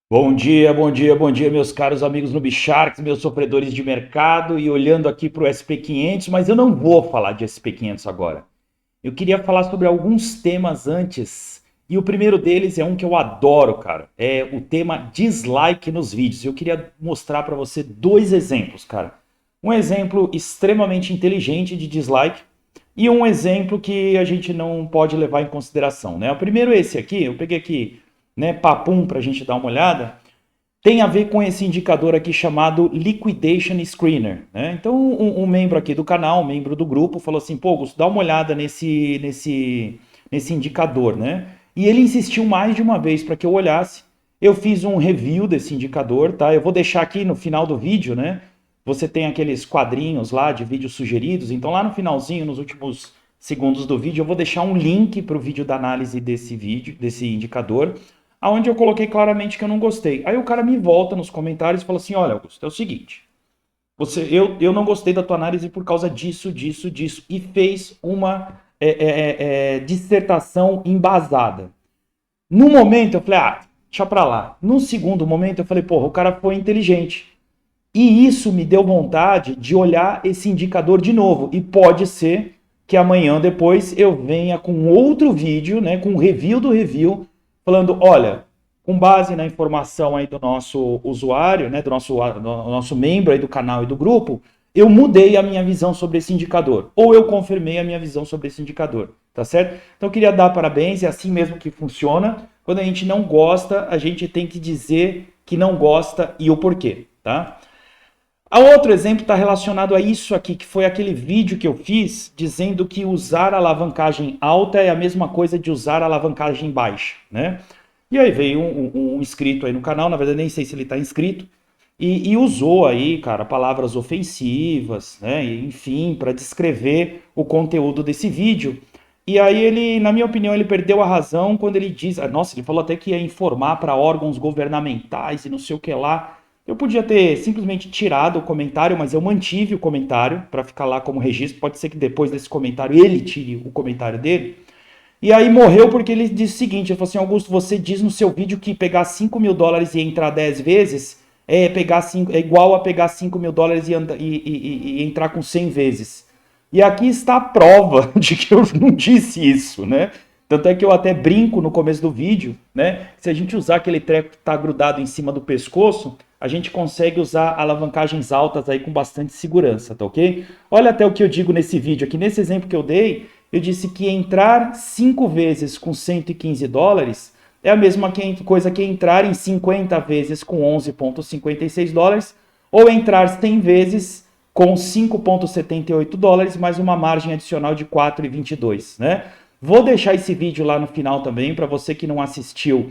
Bom dia, bom dia, bom dia, meus caros amigos no Sharks, meus sofredores de mercado e olhando aqui para o SP500, mas eu não vou falar de SP500 agora. Eu queria falar sobre alguns temas antes e o primeiro deles é um que eu adoro, cara. É o tema dislike nos vídeos. Eu queria mostrar para você dois exemplos, cara. Um exemplo extremamente inteligente de dislike e um exemplo que a gente não pode levar em consideração, né? O primeiro é esse aqui, eu peguei aqui, né, papum para a gente dar uma olhada, tem a ver com esse indicador aqui chamado Liquidation Screener, né? Então, um membro aqui do canal, um membro do grupo, falou assim, pô, Augusto, dá uma olhada nesse indicador, né? E ele insistiu mais de uma vez para que eu olhasse. Eu fiz um review desse indicador, tá? Eu vou deixar aqui no final do vídeo, né? Você tem aqueles quadrinhos lá de vídeos sugeridos, então lá no finalzinho, nos últimos segundos do vídeo, eu vou deixar um link para o vídeo da análise desse vídeo, desse indicador, aonde eu coloquei claramente que eu não gostei. Aí o cara me volta nos comentários e fala assim, olha, Augusto, é o seguinte, eu não gostei da tua análise por causa disso, disso, disso, e fez uma dissertação embasada. No momento eu falei, deixa pra lá. No segundo momento eu falei, porra, o cara foi inteligente. E isso me deu vontade de olhar esse indicador de novo. E pode ser que amanhã depois eu venha com outro vídeo, né, com um review do review, falando, olha, com base na informação aí do nosso usuário, né, do nosso membro aí do canal e do grupo, eu mudei a minha visão sobre esse indicador, ou eu confirmei a minha visão sobre esse indicador, tá certo? Então eu queria dar parabéns, é assim mesmo que funciona. Quando a gente não gosta, a gente tem que dizer que não gosta e o porquê, tá? A outro exemplo está relacionado a isso aqui, que foi aquele vídeo que eu fiz dizendo que usar alavancagem alta é a mesma coisa de usar alavancagem baixa, né? E aí veio um inscrito aí no canal, na verdade nem sei se ele está inscrito, e usou aí, cara, palavras ofensivas, né? Enfim, para descrever o conteúdo desse vídeo. E aí ele, na minha opinião, ele perdeu a razão quando ele diz, nossa, ele falou até que ia informar para órgãos governamentais e não sei o que lá. Eu podia ter simplesmente tirado o comentário, mas eu mantive o comentário para ficar lá como registro. Pode ser que depois desse comentário ele tire o comentário dele. E aí morreu porque ele disse o seguinte, ele falou assim, Augusto, você diz no seu vídeo que pegar US$ 5.000 e entrar 10 vezes é igual a pegar US$ 5.000 e entrar com 100 vezes. E aqui está a prova de que eu não disse isso, né? Tanto é que eu até brinco no começo do vídeo, né? Se a gente usar aquele treco que está grudado em cima do pescoço, a gente consegue usar alavancagens altas aí com bastante segurança, tá ok? Olha até o que eu digo nesse vídeo aqui. Nesse exemplo que eu dei, eu disse que entrar 5 vezes com US$ 115 é a mesma coisa que entrar em 50 vezes com US$ 11,56 ou entrar 100 vezes com US$ 5,78 mais uma margem adicional de 4,22, né? Vou deixar esse vídeo lá no final também, para você que não assistiu,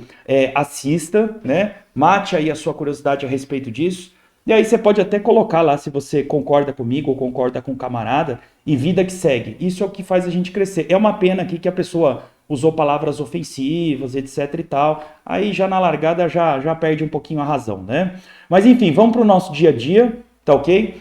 assista, né? Mate aí a sua curiosidade a respeito disso. E aí você pode até colocar lá se você concorda comigo ou concorda com o camarada, e vida que segue. Isso é o que faz a gente crescer. É uma pena aqui que a pessoa usou palavras ofensivas, etc e tal. Aí já na largada já perde um pouquinho a razão, né? Mas enfim, vamos para o nosso dia a dia, tá ok?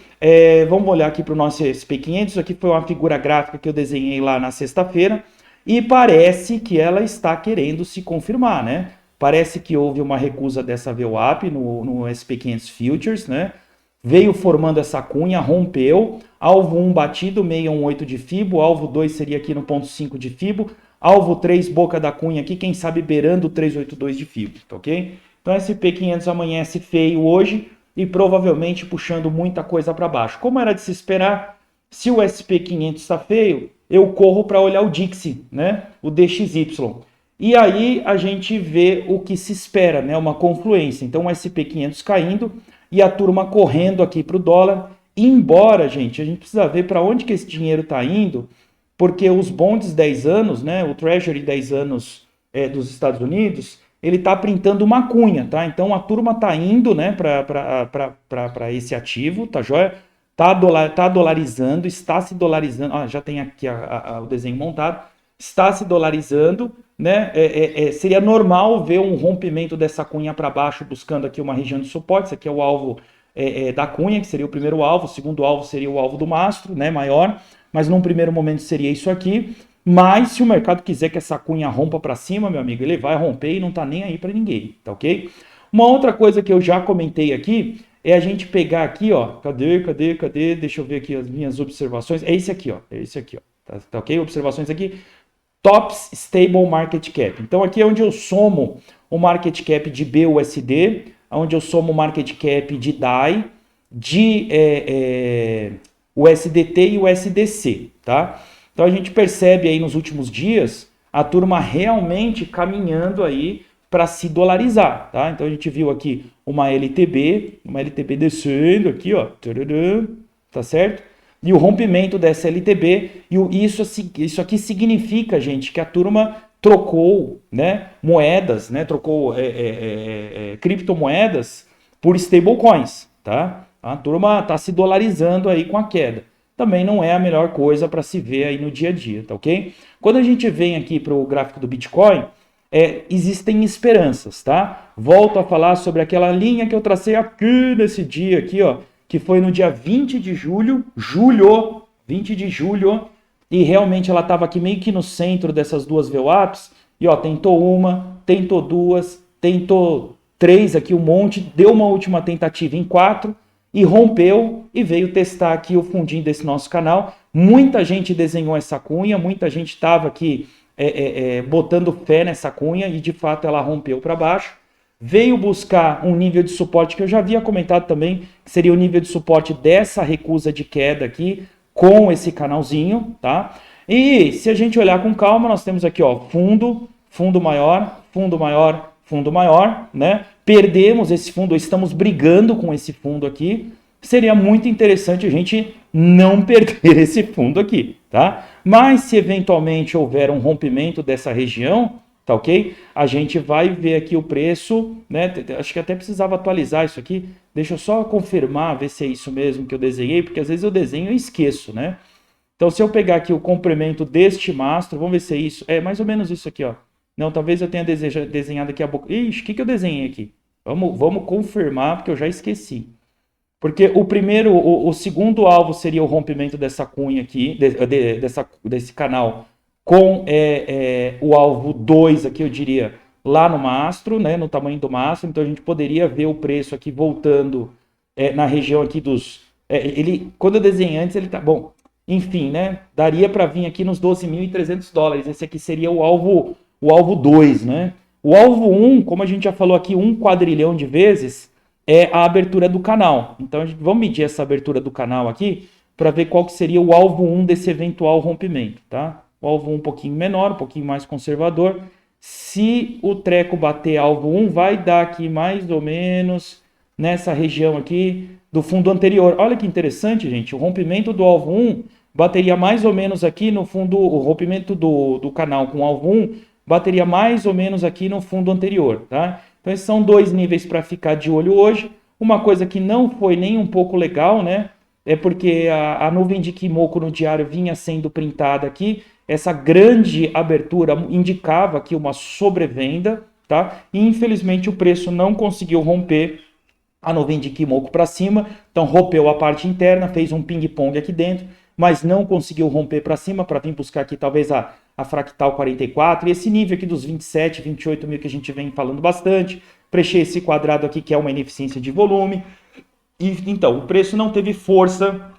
Vamos olhar aqui para o nosso SP500. Isso aqui foi uma figura gráfica que eu desenhei lá na sexta-feira. E parece que ela está querendo se confirmar, né? Parece que houve uma recusa dessa VWAP no SP500 Futures, né? Veio formando essa cunha, rompeu, alvo 1 batido, 618 de FIBO, alvo 2 seria aqui no ponto 5 de FIBO, alvo 3, boca da cunha aqui, quem sabe beirando o 382 de FIBO, tá ok? Então SP500 amanhece feio hoje e provavelmente puxando muita coisa para baixo. Como era de se esperar, se o SP500 está feio, eu corro para olhar o Dixie, né? O DXY. E aí a gente vê o que se espera, né? Uma confluência. Então o SP500 caindo e a turma correndo aqui para o dólar. Embora, gente, a gente precisa ver para onde que esse dinheiro está indo, porque os bonds 10 anos, né? O Treasury 10 anos dos Estados Unidos, ele está printando uma cunha, tá? Então a turma está indo, né, para esse ativo, tá joia? Tá dolarizando, está se dolarizando. Já tem aqui o desenho montado. Está se dolarizando, né? Seria normal ver um rompimento dessa cunha para baixo, buscando aqui uma região de suporte. Esse aqui é o alvo da cunha, que seria o primeiro alvo. O segundo alvo seria o alvo do mastro, né? Maior. Mas num primeiro momento seria isso aqui. Mas se o mercado quiser que essa cunha rompa para cima, meu amigo, ele vai romper e não tá nem aí para ninguém, tá ok? Uma outra coisa que eu já comentei aqui é a gente pegar aqui, ó, cadê? Deixa eu ver aqui as minhas observações. É esse aqui, ó, tá ok? Observações aqui. Tops Stable Market Cap. Então aqui é onde eu somo o market cap de BUSD, onde eu somo o market cap de DAI, de USDT e USDC, tá? Então a gente percebe aí nos últimos dias a turma realmente caminhando aí para se dolarizar, tá? Então a gente viu aqui uma LTB descendo aqui, ó, tá certo? E o rompimento dessa LTB, e isso aqui significa, gente, que a turma trocou, né, moedas, né, trocou criptomoedas por stablecoins, tá? A turma está se dolarizando aí com a queda. Também não é a melhor coisa para se ver aí no dia a dia, tá ok? Quando a gente vem aqui para o gráfico do Bitcoin, existem esperanças, tá? Volto a falar sobre aquela linha que eu tracei aqui nesse dia aqui, ó, que foi no dia 20 de julho, 20 de julho, e realmente ela estava aqui meio que no centro dessas duas VWAPs, e ó, tentou uma, tentou duas, tentou três aqui, um monte, deu uma última tentativa em 4, e rompeu, e veio testar aqui o fundinho desse nosso canal. Muita gente desenhou essa cunha, muita gente estava aqui botando fé nessa cunha, e de fato ela rompeu para baixo. Veio buscar um nível de suporte que eu já havia comentado também, que seria o nível de suporte dessa recusa de queda aqui, com esse canalzinho, tá? E se a gente olhar com calma, nós temos aqui, ó, fundo maior, fundo maior, né? Perdemos esse fundo, estamos brigando com esse fundo aqui. Seria muito interessante a gente não perder esse fundo aqui, tá? Mas se eventualmente houver um rompimento dessa região, tá ok? A gente vai ver aqui o preço, né? Acho que até precisava atualizar isso aqui. Deixa eu só confirmar, ver se é isso mesmo que eu desenhei, porque às vezes eu desenho e esqueço, né? Então, se eu pegar aqui o comprimento deste mastro, vamos ver se é isso. É mais ou menos isso aqui, ó. Não, talvez eu tenha desenhado aqui a boca. Ixi, o que eu desenhei aqui? Vamos confirmar, porque eu já esqueci. Porque o segundo alvo seria o rompimento dessa cunha aqui, desse canal, com o alvo 2 aqui, eu diria, lá no mastro, né, no tamanho do mastro. Então a gente poderia ver o preço aqui voltando na região aqui dos... quando eu desenhei antes, ele tá... Bom, enfim, né, daria para vir aqui nos 12.300 dólares. Esse aqui seria o alvo 2, né? O alvo 1, como a gente já falou aqui 1 quadrilhão de vezes, é a abertura do canal. Então, vamos medir essa abertura do canal aqui para ver qual que seria o alvo 1 desse eventual rompimento, tá? O alvo 1 um pouquinho menor, um pouquinho mais conservador. Se o treco bater alvo 1, vai dar aqui mais ou menos nessa região aqui do fundo anterior. Olha que interessante, gente. O rompimento do alvo 1 bateria mais ou menos aqui no fundo, o rompimento do canal com o alvo 1 bateria mais ou menos aqui no fundo anterior, tá? Então, esses são dois níveis para ficar de olho hoje. Uma coisa que não foi nem um pouco legal, né? É porque a nuvem de Kimoku no diário vinha sendo printada aqui. Essa grande abertura indicava aqui uma sobrevenda, tá? E infelizmente o preço não conseguiu romper a nuvem de Kimoku para cima. Então, rompeu a parte interna, fez um ping-pong aqui dentro, mas não conseguiu romper para cima para vir buscar aqui talvez a fractal 44, e esse nível aqui dos 27, 28 mil que a gente vem falando bastante. Preencher esse quadrado aqui que é uma ineficiência de volume. E então, o preço não teve força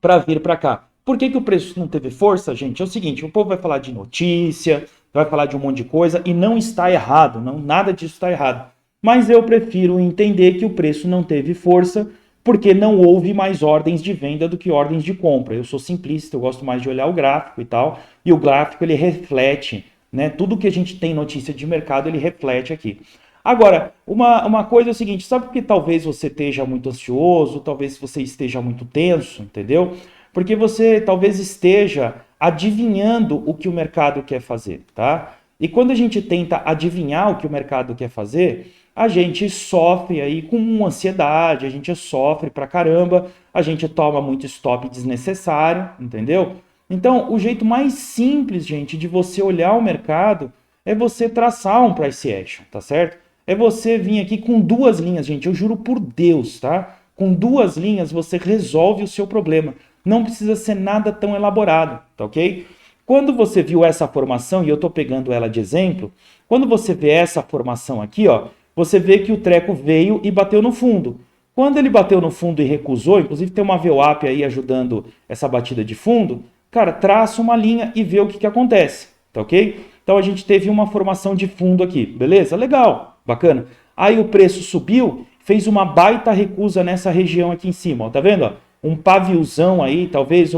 para vir para cá. Por que o preço não teve força, gente? É o seguinte, o povo vai falar de notícia, vai falar de um monte de coisa, e não está errado, não, nada disso está errado. Mas eu prefiro entender que o preço não teve força porque não houve mais ordens de venda do que ordens de compra. Eu sou simplista, eu gosto mais de olhar o gráfico e tal, e o gráfico ele reflete, né? Tudo que a gente tem notícia de mercado, ele reflete aqui. Agora, uma coisa é o seguinte, sabe que talvez você esteja muito ansioso, talvez você esteja muito tenso, entendeu? Porque você talvez esteja adivinhando o que o mercado quer fazer, tá? E quando a gente tenta adivinhar o que o mercado quer fazer, a gente sofre aí com ansiedade, a gente sofre pra caramba, a gente toma muito stop desnecessário, entendeu? Então, o jeito mais simples, gente, de você olhar o mercado é você traçar um price action, tá certo? É você vir aqui com duas linhas, gente, eu juro por Deus, tá? Com duas linhas você resolve o seu problema. Não precisa ser nada tão elaborado, tá ok? Quando você viu essa formação, e eu tô pegando ela de exemplo, quando você vê essa formação aqui, ó, você vê que o treco veio e bateu no fundo. Quando ele bateu no fundo e recusou, inclusive tem uma VWAP aí ajudando essa batida de fundo, cara, traça uma linha e vê o que acontece, tá ok? Então a gente teve uma formação de fundo aqui, beleza? Legal, bacana. Aí o preço subiu, fez uma baita recusa nessa região aqui em cima, ó, tá vendo? Ó? Um paviozão aí, talvez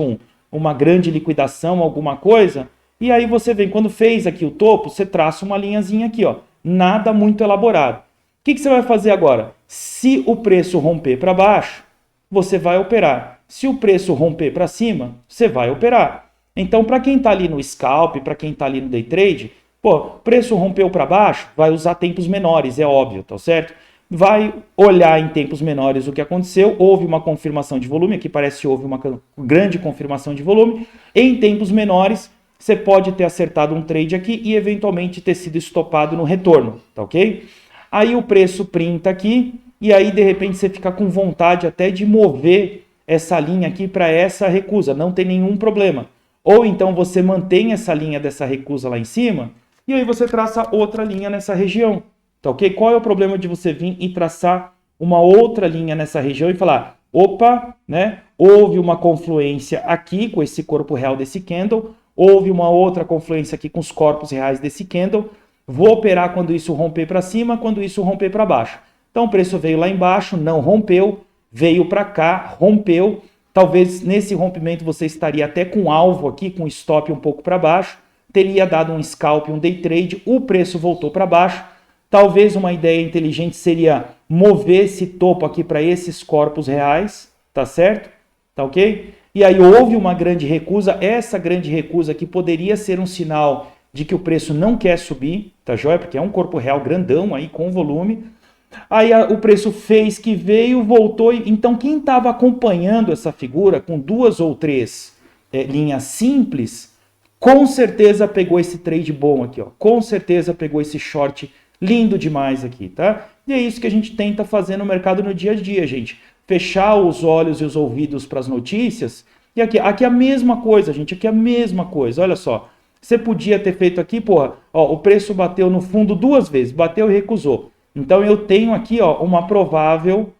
uma grande liquidação, alguma coisa. E aí você vem, quando fez aqui o topo, você traça uma linhazinha aqui, ó. Nada muito elaborado. O que você vai fazer agora? Se o preço romper para baixo, você vai operar. Se o preço romper para cima, você vai operar. Então, para quem está ali no scalp, para quem está ali no day trade, pô, preço rompeu para baixo, vai usar tempos menores, é óbvio, tá certo? Vai olhar em tempos menores o que aconteceu, houve uma confirmação de volume, aqui parece que houve uma grande confirmação de volume, em tempos menores, você pode ter acertado um trade aqui e eventualmente ter sido estopado no retorno, tá ok? Aí o preço printa aqui e aí de repente você fica com vontade até de mover essa linha aqui para essa recusa, não tem nenhum problema. Ou então você mantém essa linha dessa recusa lá em cima e aí você traça outra linha nessa região, tá ok? Qual é o problema de você vir e traçar uma outra linha nessa região e falar, opa, né? Houve uma confluência aqui com esse corpo real desse candle, houve uma outra confluência aqui com os corpos reais desse candle, vou operar quando isso romper para cima, quando isso romper para baixo. Então o preço veio lá embaixo, não rompeu, veio para cá, rompeu. Talvez nesse rompimento você estaria até com alvo aqui, com stop um pouco para baixo, teria dado um scalp, um day trade, o preço voltou para baixo. Talvez uma ideia inteligente seria mover esse topo aqui para esses corpos reais, tá certo? Tá ok? E aí houve uma grande recusa, essa grande recusa aqui poderia ser um sinal de que o preço não quer subir, tá joia? Porque é um corpo real grandão aí com volume. Aí o preço fez que veio, voltou. Então quem estava acompanhando essa figura com duas ou três linhas simples, com certeza pegou esse trade bom aqui, ó. Com certeza pegou esse short lindo demais aqui, tá? E é isso que a gente tenta fazer no mercado no dia a dia, gente. Fechar os olhos e os ouvidos para as notícias. E aqui é a mesma coisa, gente. Aqui é a mesma coisa. Olha só. Você podia ter feito aqui, porra, ó, o preço bateu no fundo duas vezes, bateu e recusou. Então eu tenho aqui, ó, uma provável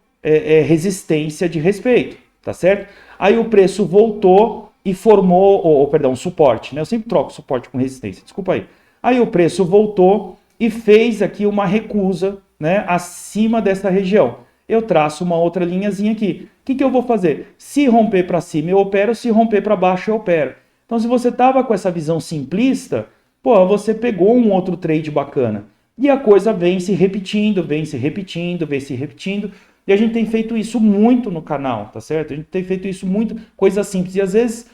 resistência de respeito, tá certo? Aí o preço voltou e formou, perdão, suporte, né? Eu sempre troco suporte com resistência, desculpa aí. Aí o preço voltou e fez aqui uma recusa, né, acima dessa região. Eu traço uma outra linhazinha aqui. O que eu vou fazer? Se romper para cima eu opero, se romper para baixo eu opero. Então se você estava com essa visão simplista, pô, você pegou um outro trade bacana. E a coisa vem se repetindo, vem se repetindo, vem se repetindo. E a gente tem feito isso muito no canal, tá certo? A gente tem feito isso muito, coisa simples. E às vezes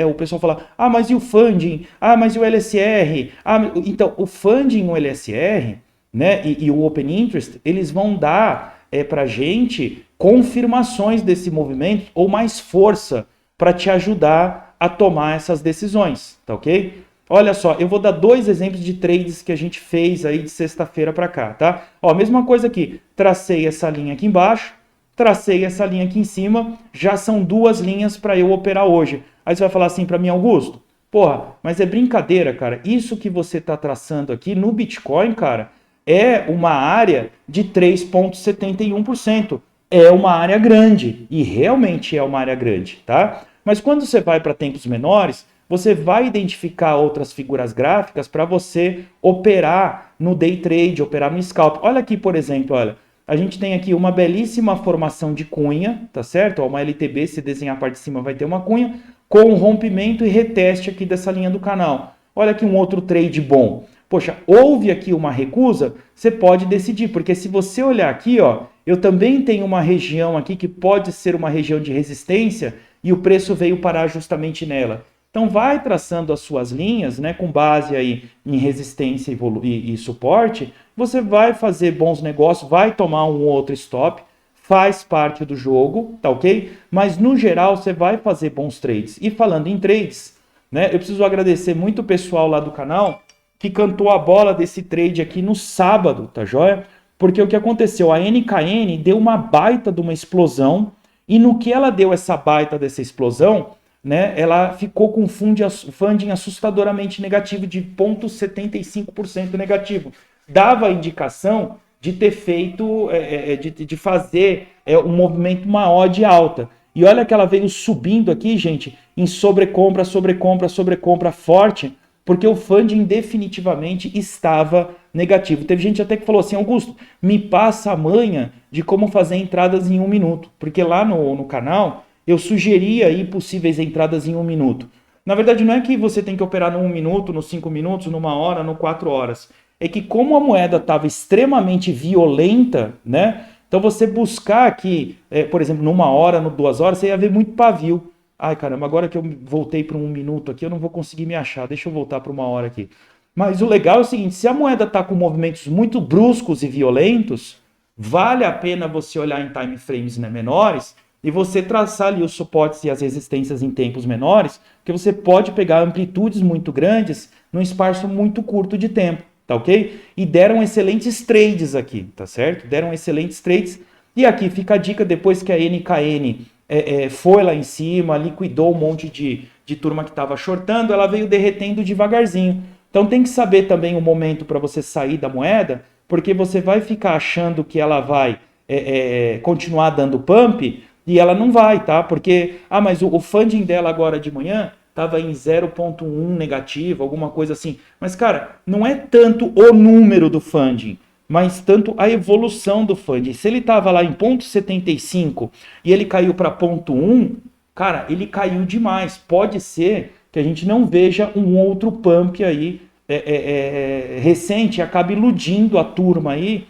o pessoal fala, ah, mas e o funding? Ah, mas e o LSR? Ah, então, o funding e o LSR, né, e o Open Interest, eles vão dar pra gente confirmações desse movimento ou mais força para te ajudar a tomar essas decisões, tá ok? Olha só, eu vou dar dois exemplos de trades que a gente fez aí de sexta-feira para cá, tá? Ó, mesma coisa aqui, tracei essa linha aqui embaixo, tracei essa linha aqui em cima, já são duas linhas para eu operar hoje. Aí você vai falar assim para mim, Augusto, porra, mas é brincadeira, cara, isso que você tá traçando aqui no Bitcoin, cara, é uma área de 3,71%. É uma área grande, e realmente é uma área grande, tá? Mas quando você vai para tempos menores, você vai identificar outras figuras gráficas para você operar no day trade, operar no scalp. Olha aqui, por exemplo, olha, a gente tem aqui uma belíssima formação de cunha, tá certo? Ó, uma LTB, se desenhar a parte de cima vai ter uma cunha, com um rompimento e reteste aqui dessa linha do canal. Olha aqui um outro trade bom. Poxa, houve aqui uma recusa, você pode decidir, porque se você olhar aqui, ó, eu também tenho uma região aqui que pode ser uma região de resistência e o preço veio parar justamente nela. Então vai traçando as suas linhas, né, com base aí em resistência e suporte, você vai fazer bons negócios, vai tomar um outro stop, faz parte do jogo, tá ok? Mas no geral você vai fazer bons trades. E falando em trades, né, eu preciso agradecer muito o pessoal lá do canal que cantou a bola desse trade aqui no sábado, tá joia? Porque o que aconteceu? A NKN deu uma baita de uma explosão e no que ela deu essa baita dessa explosão, né, ela ficou com funding assustadoramente negativo, de 0,75% negativo. Dava a indicação de ter feito, de fazer um movimento maior de alta. E olha que ela veio subindo aqui, gente, em sobrecompra, sobrecompra, sobrecompra forte, porque o funding definitivamente estava negativo. Teve gente até que falou assim, Augusto, me passa a manha de como fazer entradas em 1 minuto, porque lá no canal eu sugeria aí possíveis entradas em 1 minuto. Na verdade, não é que você tem que operar no 1 minuto, nos 5 minutos, numa hora, no 4 horas. É que como a moeda estava extremamente violenta, né? Então você buscar aqui, por exemplo, numa hora, no 2 horas, você ia ver muito pavio. Ai, caramba, agora que eu voltei para 1 minuto aqui, eu não vou conseguir me achar. Deixa eu voltar para 1 hora aqui. Mas o legal é o seguinte, se a moeda está com movimentos muito bruscos e violentos, vale a pena você olhar em time frames, né, menores e você traçar ali os suportes e as resistências em tempos menores, porque você pode pegar amplitudes muito grandes num espaço muito curto de tempo. Tá ok? E deram excelentes trades aqui, tá certo? Deram excelentes trades. E aqui fica a dica, depois que a NKN foi lá em cima, liquidou um monte de turma que estava shortando, ela veio derretendo devagarzinho. Então tem que saber também o momento para você sair da moeda, porque você vai ficar achando que ela vai continuar dando pump, e ela não vai, tá? Porque, mas o funding dela agora de manhã estava em 0,1 negativo, alguma coisa assim. Mas, cara, não é tanto o número do funding, mas tanto a evolução do funding. Se ele estava lá em 0,75 e ele caiu para 0,1, cara, ele caiu demais. Pode ser que a gente não veja um outro pump aí recente, acabe iludindo a turma aí,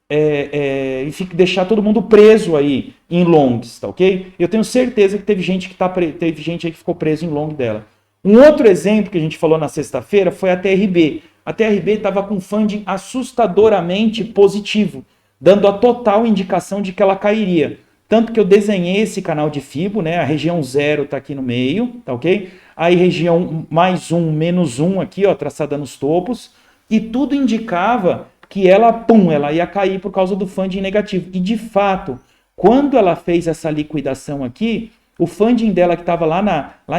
e deixar todo mundo preso aí em longs, tá ok? Eu tenho certeza que teve gente teve gente aí que ficou preso em long dela. Um outro exemplo que a gente falou na sexta-feira foi a TRB. A TRB estava com funding assustadoramente positivo, dando a total indicação de que ela cairia. Tanto que eu desenhei esse canal de Fibo, né? A região 0 está aqui no meio, tá ok? Aí região mais 1, menos 1 aqui, ó, traçada nos topos. E tudo indicava que ela ia cair por causa do funding negativo. E, de fato, quando ela fez essa liquidação aqui, o funding dela que estava lá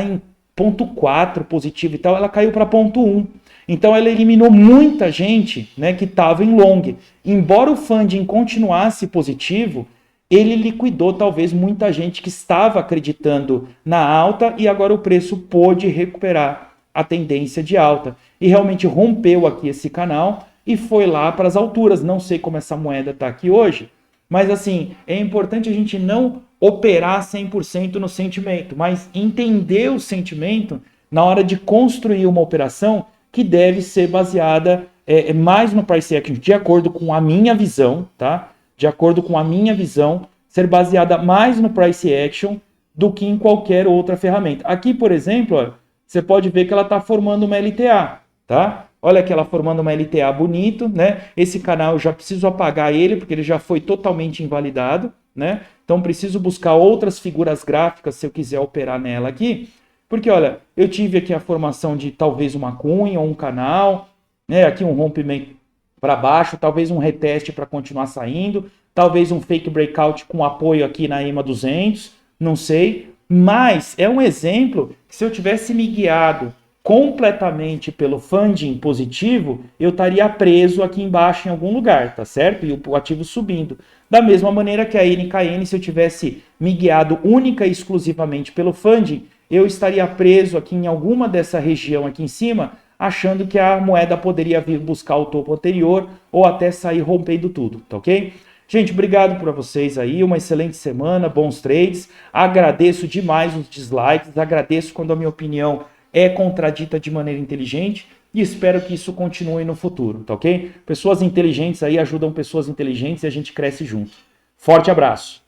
em 0,4 positivo e tal, ela caiu para 0,1. Então, ela eliminou muita gente, né, que estava em long. Embora o funding continuasse positivo, ele liquidou talvez muita gente que estava acreditando na alta e agora o preço pôde recuperar a tendência de alta. E realmente rompeu aqui esse canal e foi lá para as alturas. Não sei como essa moeda está aqui hoje, mas assim, é importante a gente não operar 100% no sentimento, mas entender o sentimento na hora de construir uma operação que deve ser baseada mais no price action, de acordo com a minha visão, tá? De acordo com a minha visão, ser baseada mais no price action do que em qualquer outra ferramenta. Aqui, por exemplo, ó, você pode ver que ela está formando uma LTA, tá? Olha aqui ela formando uma LTA bonito, né? Esse canal eu já preciso apagar ele, porque ele já foi totalmente invalidado, né? Então preciso buscar outras figuras gráficas se eu quiser operar nela aqui. Porque, olha, eu tive aqui a formação de talvez uma cunha ou um canal, né? Aqui um rompimento para baixo, talvez um reteste para continuar saindo, talvez um fake breakout com apoio aqui na EMA 200, não sei. Mas é um exemplo que se eu tivesse me guiado completamente pelo funding positivo, eu estaria preso aqui embaixo em algum lugar, tá certo? E o ativo subindo. Da mesma maneira que a NKN, se eu tivesse me guiado única e exclusivamente pelo funding, eu estaria preso aqui em alguma dessa região aqui em cima, achando que a moeda poderia vir buscar o topo anterior ou até sair rompendo tudo, tá ok? Gente, obrigado por vocês aí, uma excelente semana, bons trades, agradeço demais os dislikes, agradeço quando a minha opinião é contradita de maneira inteligente e espero que isso continue no futuro, tá ok? Pessoas inteligentes aí ajudam pessoas inteligentes e a gente cresce junto. Forte abraço!